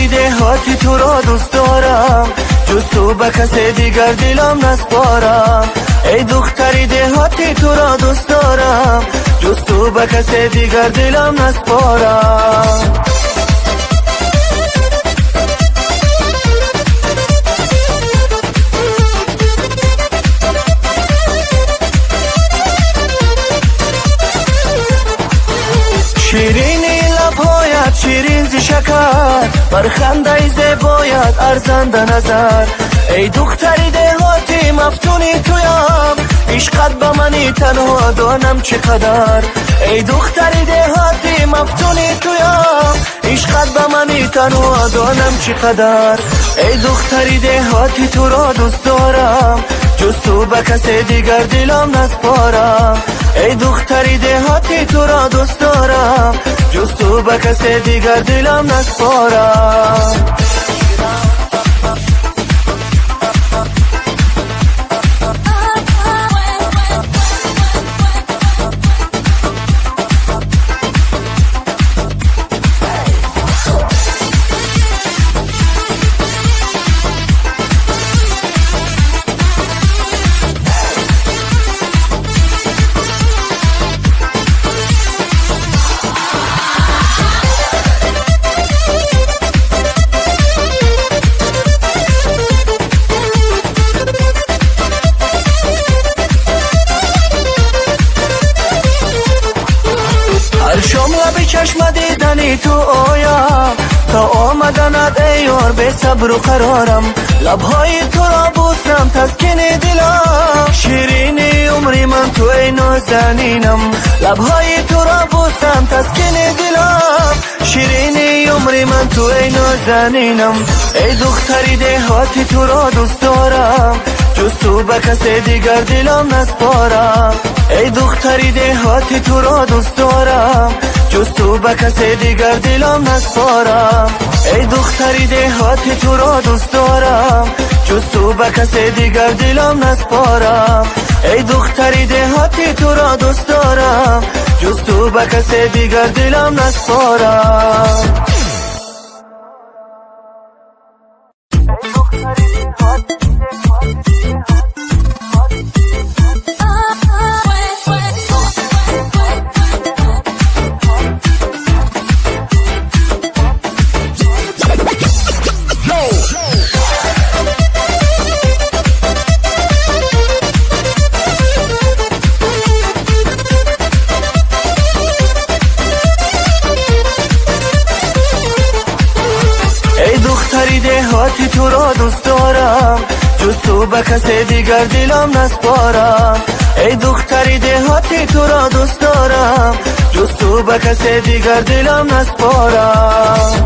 دهاتی تو را دوست دارم، جز تو به کسی دیگر دلم نسپارم. ای دختری دهاتی تو را دوست دارم، جز تو به کسی دیگر دلم نسپارم. شیرینی لبهایت شیرین ز شکر، بر خنده زیبایت ارزنده نظر. ای دختری دهاتی مفتونی تویم، عشقت به منی تنها دانم چقدر. ای دختری دهاتی مفتونی تویم، عشقت به منی تنها دانم چقدر. ای دختری دهاتی تو را دوست دارم، جز تو به کسی دیگر دلم نسپارم. ای دختری دهاتی تو را دوست دارم، جز تو به کسی دیگر دلم نسپارم. شام لب چشم دیدنی تو آیم، تا آمدنت ای یار به صبر و قرارم. لبهای تو را بوسم تسکین دلم، شیرینی عمری من تو ای نازنینم. لبهای تو را بوسم تسکین دلم، شیرینی عمری من تو ای نازنینم. ای دختری دهاتی تو را دوست دارم، جز تو به کسی دیگر دلم نسپارم. ای دختری دهاتی تو را دوست دارم، جز تو به کسی دیگر دلم نسپارم. ای دختری دهاتی تو را دوست دارم، جز تو به کسی دیگر دلم نسپارم. ای دختری دهاتی تو را دوست دارم، جز تو به کسی دیگر دلم نسپارم. دختری دهاتی تو را دوست دارم، جز تو به کسی دیگر دلم نسپارم. ای دختری دهاتی تو را دوست دارم، جز تو به کسی دیگر دلم نسپارم.